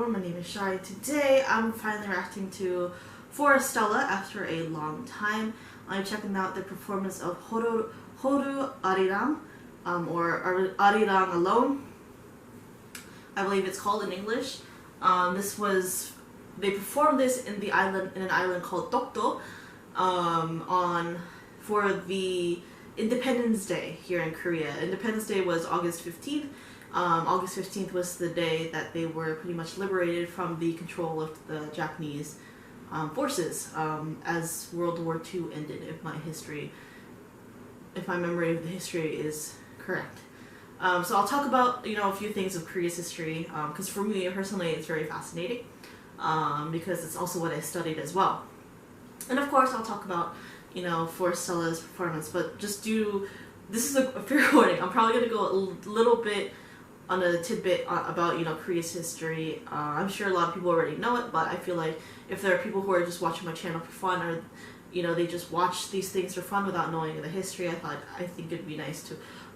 everyone, my name is Shai. Today I'm finally reacting to Forestella after a long time. I'm checking out the performance of Horu Arirang, or Arirang alone, I believe it's called in English. They performed this in an island called Dokdo, for the Independence Day here in Korea. Independence Day was August 15th. August 15th was the day that they were pretty much liberated from the control of the Japanese forces, as World War II ended, if my memory of the history is correct. So I'll talk about, a few things of Korea's history, because for me personally it's very fascinating, because it's also what I studied as well. And of course I'll talk about, Forestella's performance, but this is a fair warning. I'm probably going to go a little bit on a tidbit about, Korea's history. I'm sure a lot of people already know it, but I feel like if there are people who are just watching my channel for fun, or, they just watch these things for fun without knowing the history, I think it'd be nice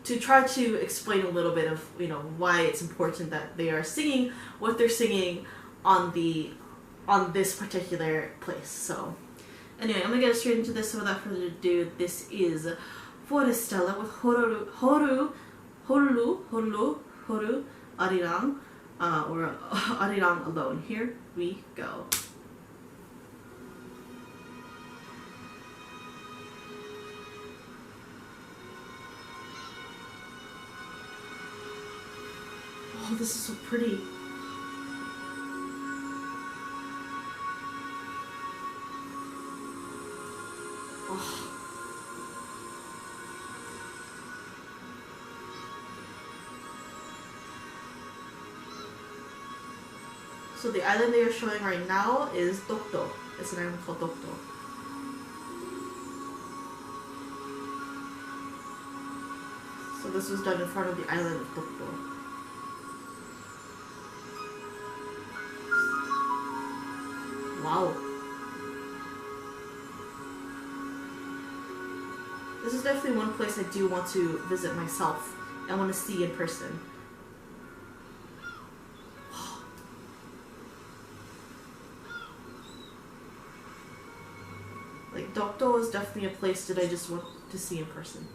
to try to explain a little bit of, why it's important that they are singing what they're singing on this particular place. So anyway, I'm gonna get straight into this, so without further ado, this is Forestella with Horu Arirang, or Arirang alone. Here we go. Oh, this is so pretty. Oh. So the island they are showing right now is Dokdo. It's an island called Dokdo. So this was done in front of the island of Dokdo. Wow. This is definitely one place I do want to visit myself. I want to see in person. Like, Dokdo is definitely a place that I just want to see in person.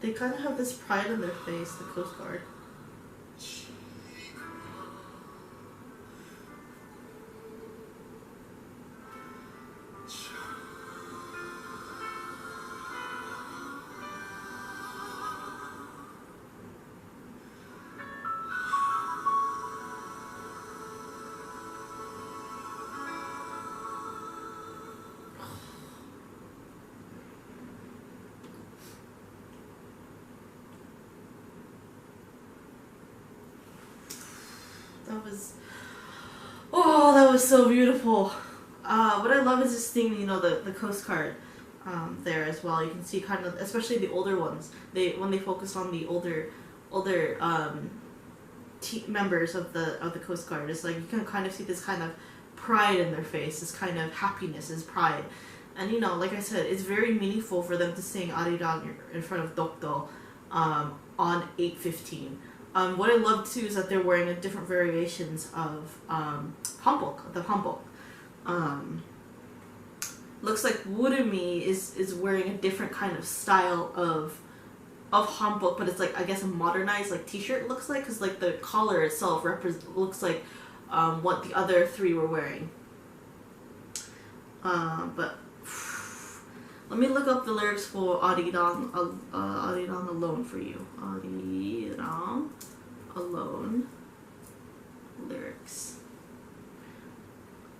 They kind of have this pride in their face, the Coast Guard. That was so beautiful. What I love is this thing, you know, the Coast Guard there as well. You can see kind of, especially the older ones. When they focus on the older members of the Coast Guard, it's like you can kind of see this kind of pride in their face, this kind of happiness, this pride. And you know, like I said, it's very meaningful for them to sing Arirang in front of Dokdo on 8/15. What I love too is that they're wearing different variations of hanbok, the hanbok. Looks like Wurumi is wearing a different kind of style of hanbok, but it's like, I guess, a modernized like t-shirt. It looks like, because like the collar itself looks like what the other three were wearing. But let me look up the lyrics for Arirang alone for you. Arirang alone lyrics.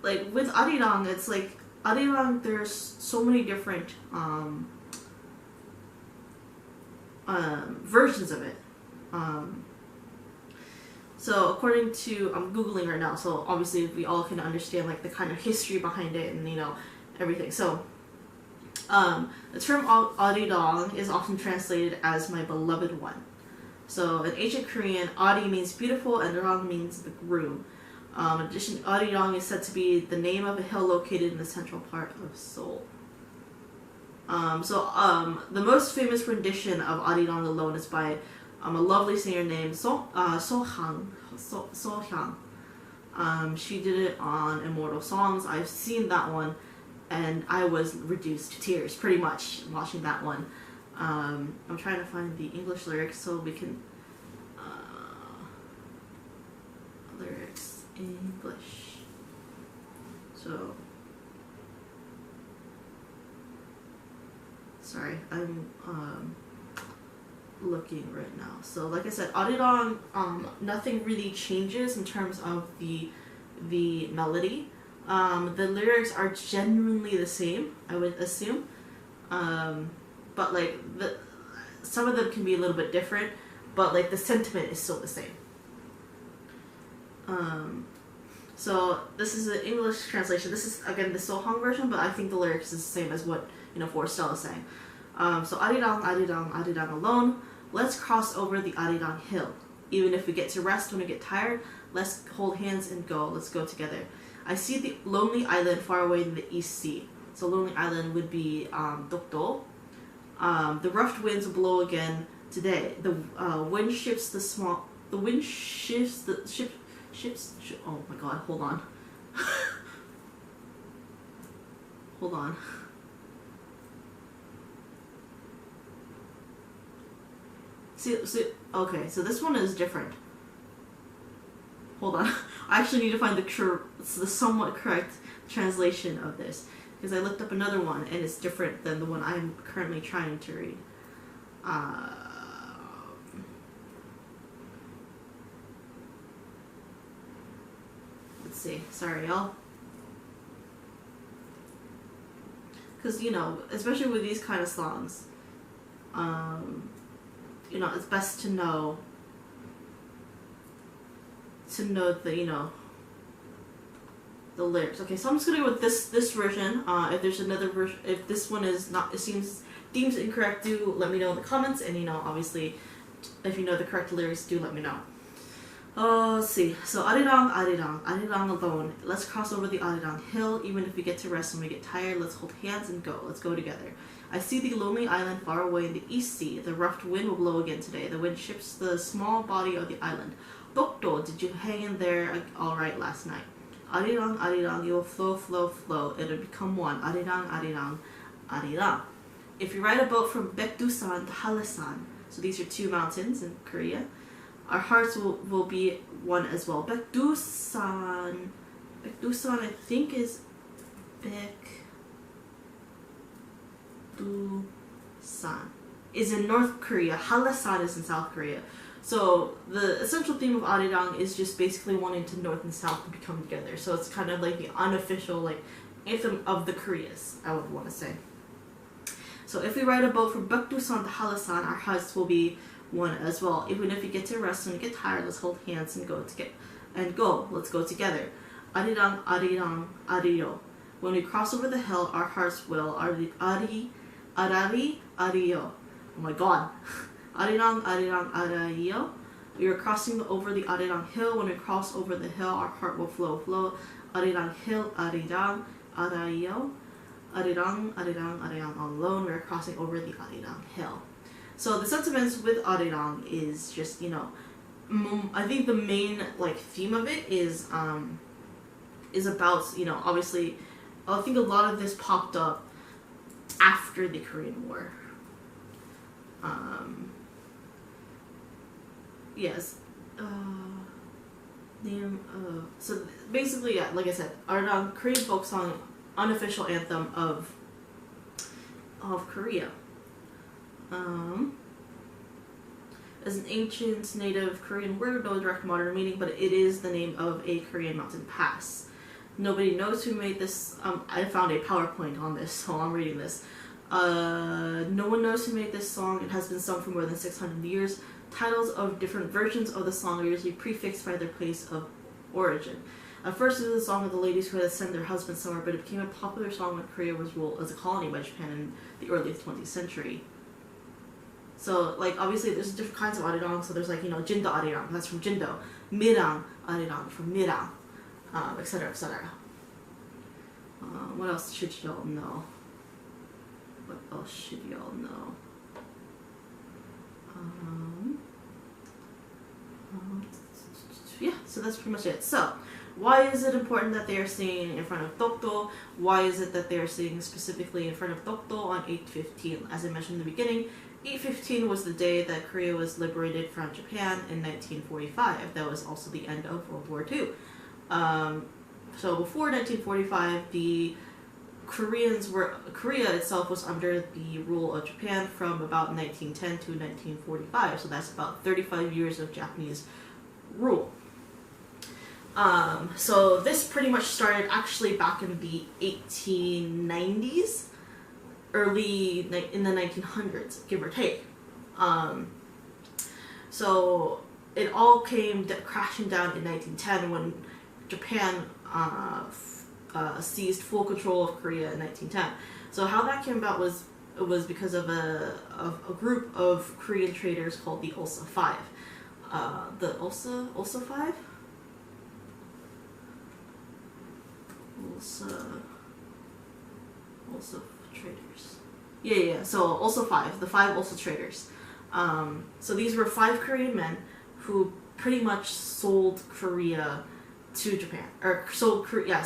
Like with Arirang, it's like Arirang, there's so many different versions of it. So according to, I'm googling right now, so obviously we all can understand like the kind of history behind it and, you know, everything. So the term Arirang is often translated as my beloved one. So in ancient Korean, Ari means beautiful and Rang means the groom. In addition, Arirang is said to be the name of a hill located in the central part of Seoul. The most famous rendition of Arirang alone is by a lovely singer named So-hyang. She did it on Immortal Songs. I've seen that one, and I was reduced to tears pretty much watching that one. I'm trying to find the English lyrics so we can lyrics English. So sorry, I'm looking right now. So like I said, Arirang, nothing really changes in terms of the melody. The lyrics are genuinely the same, I would assume. But like some of them can be a little bit different, but like the sentiment is still the same. So this is an English translation. This is again the So-hyang version, but I think the lyrics is the same as what, you know, Forestella is saying. So Arirang, Arirang, Arirang alone. Let's cross over the Arirang hill. Even if we get to rest when we get tired, let's hold hands and go. Let's go together. I see the lonely island far away in the East Sea. So lonely island would be Dokdo. The rough winds blow again today. The wind shifts the small. The wind shifts the ships. Oh my God! Hold on. Hold on. See, okay, so this one is different. Hold on. I actually need to find the somewhat correct translation of this, because I looked up another one and it's different than the one I'm currently trying to read. Let's see. Sorry, y'all. Because, you know, especially with these kind of songs, you know, it's best to know the, you know, the lyrics. Okay, so I'm just gonna go with this version. If there's another version, if this one is not, it deems incorrect, do let me know in the comments. And, you know, obviously, if you know the correct lyrics, do let me know. Let's see. So Arirang, Arirang, Arirang alone. Let's cross over the Arirang hill. Even if we get to rest when we get tired, let's hold hands and go. Let's go together. I see the lonely island far away in the East Sea. The rough wind will blow again today. The wind shifts the small body of the island. Dokdo, did you hang in there all right last night? Arirang, Arirang, you will flow, flow, flow. It'll become one. Arirang, Arirang, Arirang. If you ride a boat from Baekdusan to Halasan, So these are two mountains in Korea. Our hearts will be one as well. Baekdusan, I think is Baekdusan is in North Korea. Hallasan is in South Korea. So the essential theme of Arirang is just basically wanting to North and South to become together. So it's kind of like the unofficial like anthem of the Koreas, I would want to say. So if we write a boat from Baekdusan to Hallasan, our hearts will be one as well. Even if you get to rest and get tired, let's hold hands and go. Let's go together. Arirang, Arirang, Ariro. When we cross over the hill, our hearts will. Arari, Ario. Oh my god. Arirang, Arirang, Arayo. We are crossing over the Arirang hill. When we cross over the hill, our heart will flow. Arirang hill, Arirang, Arayo. Arirang, Arirang, Arirang alone. We are crossing over the Arirang hill. So the sentiments with Arirang is just, you know, I think the main like theme of it is about, you know, obviously, I think a lot of this popped up after the Korean War. Yes. So basically, yeah, like I said, Arirang, Korean folk song, unofficial anthem of Korea. As an ancient native Korean word, no direct modern meaning, but it is the name of a Korean mountain pass. Nobody knows who made this. I found a PowerPoint on this, so I'm reading this. No one knows who made this song. It has been sung for more than 600 years. Titles of different versions of the song are usually prefixed by their place of origin. At first, it was a song of the ladies who had to send their husbands somewhere, but it became a popular song when Korea was ruled as a colony by Japan in the early 20th century. So, like, obviously, there's different kinds of Arirang. So there's, like, you know, Jindo Arirang, that's from Jindo. Mirang Arirang from Mirang, etc., etc. What else should y'all know? Yeah, so that's pretty much it. So, why is it important that they are singing in front of Dokdo? Why is it that they are singing specifically in front of Dokdo on 8/15? As I mentioned in the beginning, 8/15 was the day that Korea was liberated from Japan in 1945. That was also the end of World War II. So before 1945, Korea itself was under the rule of Japan from about 1910 to 1945. So that's about 35 years of Japanese rule. So this pretty much started actually back in the 1890s, in the 1900s, give or take. So it all came crashing down in 1910 when Japan seized full control of Korea in 1910. So how that came about was because of a group of Korean traders called the Ulsa Five. The Ulsa Five? Ulsa traders. Yeah. So Ulsa Five, the five Ulsa traders. So these were 5 Korean men who pretty much sold Korea to Japan, or sold Korea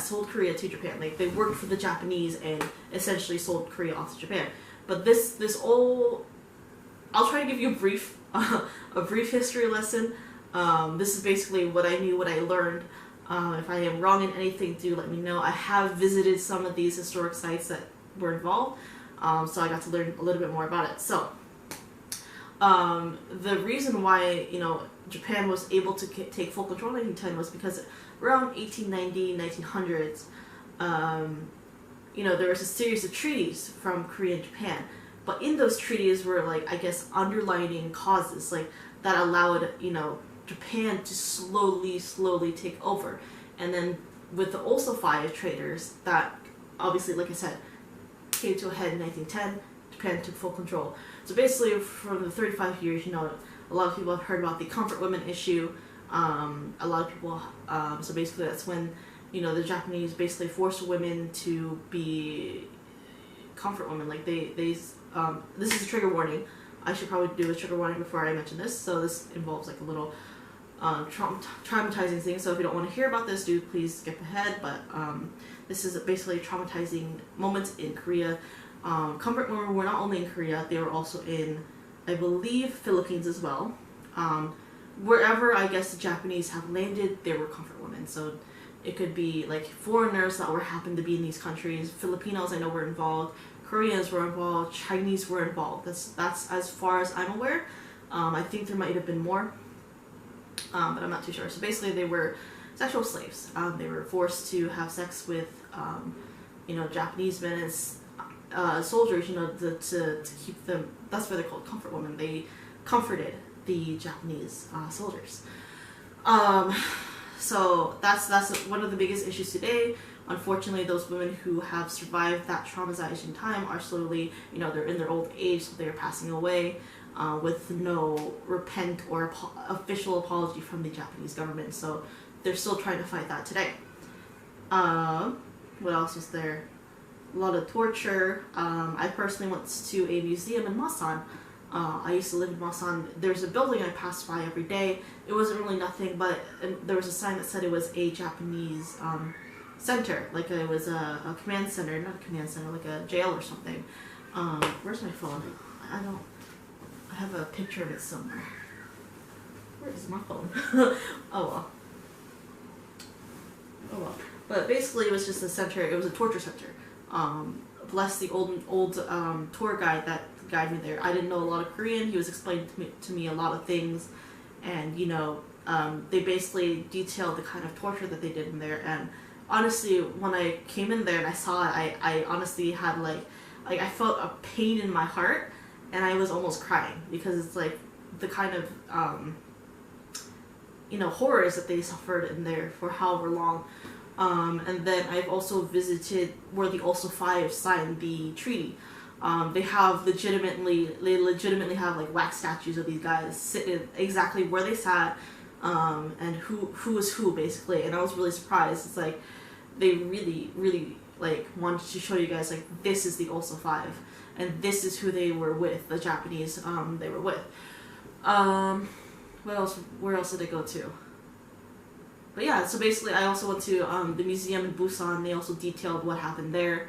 to Japan. Like, they worked for the Japanese and essentially sold Korea off to Japan. But I'll try to give you a brief history lesson. This is basically what I knew, what I learned. If I am wrong in anything, do let me know. I have visited some of these historic sites that were involved, so I got to learn a little bit more about it. So, the reason why, you know, Japan was able to take full control in 1910 was because around 1890, 1900s, you know, there was a series of treaties from Korea and Japan. But in those treaties were, like, I guess, underlining causes, like, that allowed, you know, Japan to slowly take over. And then with the Ulsa Five traders, that obviously, like I said, came to a head in 1910, Japan took full control. So basically, for the 35 years, you know, a lot of people have heard about the comfort women issue. A lot of people, so basically that's when, you know, the Japanese basically forced women to be comfort women. Like, this is a trigger warning. I should probably do a trigger warning before I mention this. So this involves, like, a little traumatizing thing. So if you don't want to hear about this, do please skip ahead. But this is basically traumatizing moments in Korea. Comfort women were not only in Korea, they were also in I believe Philippines as well. Wherever I guess the Japanese have landed, there were comfort women. So it could be like foreigners that were happened to be in these countries. Filipinos I know were involved. Koreans were involved. Chinese were involved. That's as far as I'm aware. I think there might have been more, but I'm not too sure. So basically, they were sexual slaves. They were forced to have sex with, Japanese men as soldiers. To keep them. That's why they're called comfort women. They comforted the Japanese soldiers. So that's one of the biggest issues today. Unfortunately, those women who have survived that traumatizing time are slowly, they're in their old age, so they're passing away with no repent or official apology from the Japanese government. So they're still trying to fight that today. What else was there? A lot of torture. I personally went to a museum in Masan. I used to live in Masan. There's a building I passed by every day. It wasn't really nothing, but there was a sign that said it was a Japanese center, like it was a command center, not a command center, like a jail or something. Where's my phone? I have a picture of it somewhere. Where is my phone? Oh well. But basically, it was just a center. It was a torture center. Bless the old tour guide that guided me there. I didn't know a lot of Korean. He was explaining to me a lot of things, and they basically detailed the kind of torture that they did in there. And honestly, when I came in there and I saw it, I honestly had like I felt a pain in my heart, and I was almost crying because it's like the kind of horrors that they suffered in there for however long. And then I've also visited where the Also Five signed the treaty. They legitimately have like wax statues of these guys sitting exactly where they sat, and who was who basically. And I was really surprised. It's like they really like wanted to show you guys like this is the Also Five, and this is who they were with, the Japanese they were with. What else? Where else did I go to? But yeah, so basically I also went to the museum in Busan. They also detailed what happened there.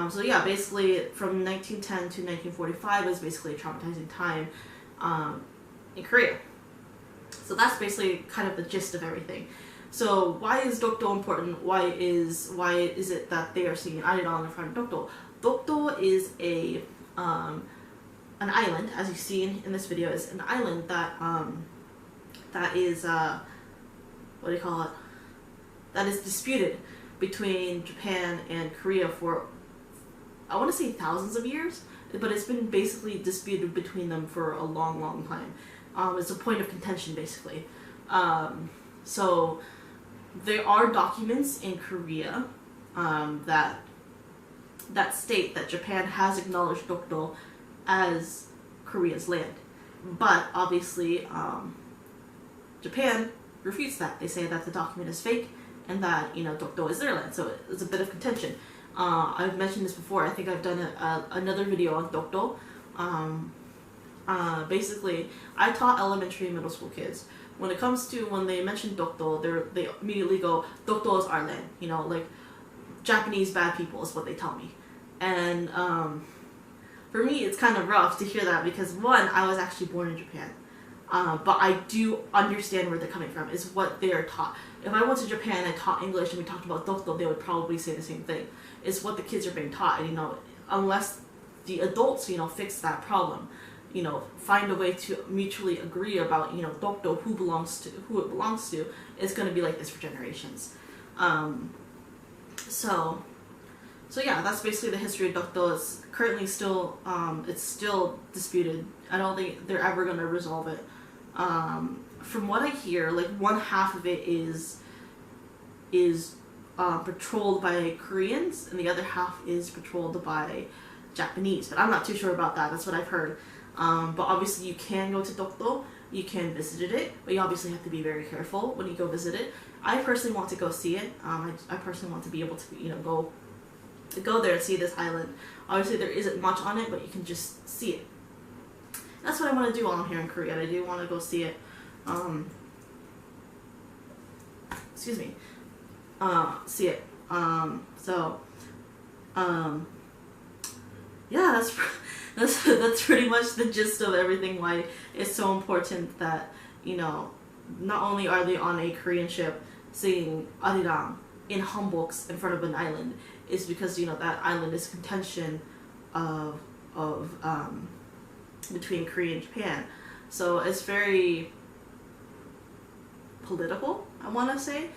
So yeah, basically from 1910 to 1945 was basically a traumatizing time in Korea. So that's basically kind of the gist of everything. So why is Dokdo important? Why is it that they are singing Arirang in front of Dokdo? Dokdo is an island, as you see in this video, is an island that is what do you call it? That is disputed between Japan and Korea for, I want to say thousands of years, but it's been basically disputed between them for a long time. It's a point of contention basically. So there are documents in Korea that state that Japan has acknowledged Dokdo as Korea's land, but obviously Japan refutes that. They say that the document is fake and that Dokdo is their land. So it's a bit of contention. I've mentioned this before. I think I've done another video on Dokdo. Basically, I taught elementary and middle school kids. When it comes to when they mention Dokdo, they immediately go, Dokdo is our land. Like Japanese bad people is what they tell me. And for me, it's kind of rough to hear that because one, I was actually born in Japan. But I do understand where they're coming from, is what they are taught. If I went to Japan and I taught English and we talked about Dokdo, they would probably say the same thing. It's what the kids are being taught, and unless the adults, fix that problem, find a way to mutually agree about, Dokdo, who it belongs to, it's going to be like this for generations. So yeah, that's basically the history of Dokdo. It's currently still, it's still disputed. I don't think they're ever going to resolve it. From what I hear, like one half of it is patrolled by Koreans and the other half is patrolled by Japanese. But I'm not too sure about that. That's what I've heard. But obviously you can go to Dokdo. You can visit it, but you obviously have to be very careful when you go visit it. I personally want to go see it. I personally want to be able to, go there and see this island. Obviously there isn't much on it, but you can just see it. That's what I want to do while I'm here in Korea. I do want to go see it. Excuse me. See it. yeah, that's pretty much the gist of everything. Why it's so important that, you know, not only are they on a Korean ship singing Arirang in hanboks in front of an island, is because, you know, that island is contention of between Korea and Japan. So it's very political, I want to say.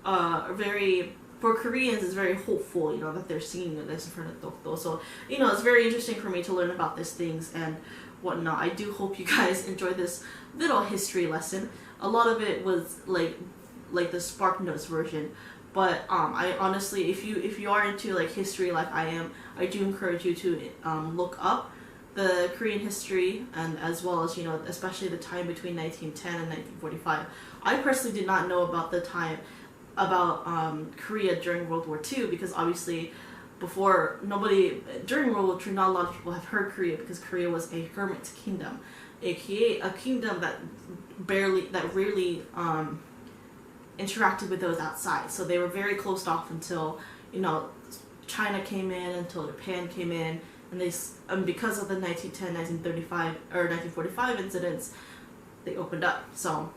Very, for Koreans, it's very hopeful, you know, that they're singing this in front of Dokdo. So, you know, it's very interesting for me to learn about these things and whatnot. I do hope you guys enjoyed this little history lesson. A lot of it was like the Spark Notes version, but I honestly, if you are into like history like I am, I do encourage you to look up the Korean history, and as well as, you know, especially the time between 1910 and 1945. I personally did not know about the time about Korea during World War II, because obviously before, during World War II, not a lot of people have heard Korea, because Korea was a hermit kingdom, a kingdom that rarely interacted with those outside. So they were very closed off until, you know, China came in, until Japan came in, and because of the 1910, 1935, or 1945 incidents, they opened up. So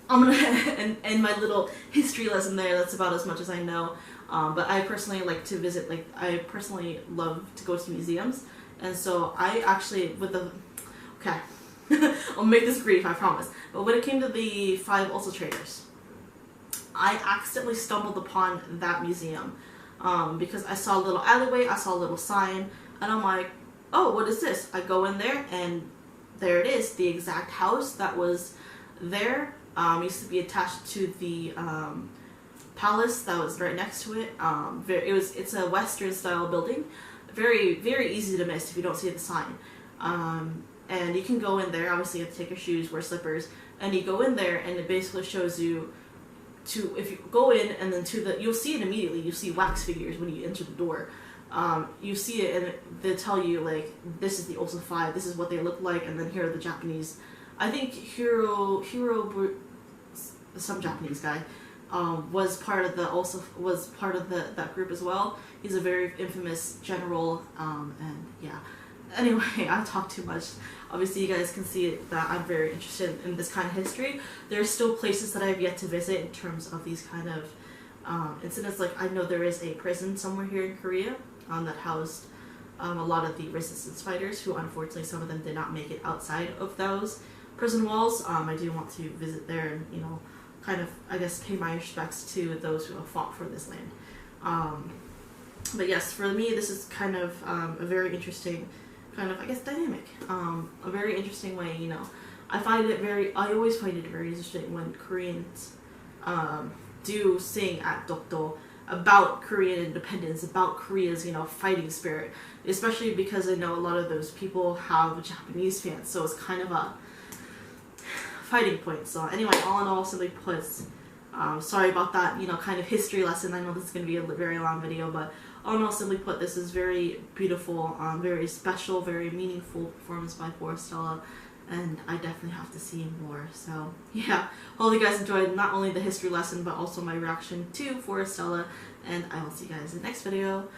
I'm gonna end my little history lesson there. That's about as much as I know. But I personally like to visit, I personally love to go to museums. And so I actually, okay, I'll make this brief, I promise. But when it came to the 5 Ulsa Traders, I accidentally stumbled upon that museum because I saw a little alleyway, I saw a little sign, and I'm like, oh, what is this? I go in there, and there it is, the exact house that was there. Used to be attached to the palace that was right next to it. It's a Western style building, very, very easy to miss if you don't see the sign. And you can go in there. Obviously, you have to take your shoes, wear slippers, and you go in there, and it basically shows you if you go in, and then you'll see it immediately. You see wax figures when you enter the door. You see it, and they tell you, like, this is the Ulsa 5, this is what they look like, and then here are the Japanese. I think some Japanese guy, was part of that group as well. He's a very infamous general, and yeah. Anyway, I talked too much. Obviously, you guys can see that I'm very interested in this kind of history. There's still places that I've yet to visit in terms of these kind of incidents. Like, I know there is a prison somewhere here in Korea that housed a lot of the resistance fighters, who unfortunately some of them did not make it outside of those prison walls. I do want to visit there and, you know, kind of, I guess, pay my respects to those who have fought for this land. But yes, for me, this is kind of a very interesting kind of, I guess, dynamic. A very interesting way, you know. I always find it very interesting when Koreans do sing at Dokdo about Korean independence, about Korea's, you know, fighting spirit, especially because I know a lot of those people have Japanese fans, so it's kind of a fighting point. So anyway, all in all, simply put, sorry about that, you know, kind of history lesson. I know this is going to be a very long video, but all in all, simply put, this is very beautiful, very special, very meaningful performance by Forestella, and I definitely have to see more. So yeah, hope you guys enjoyed not only the history lesson, but also my reaction to Forestella, and I will see you guys in the next video.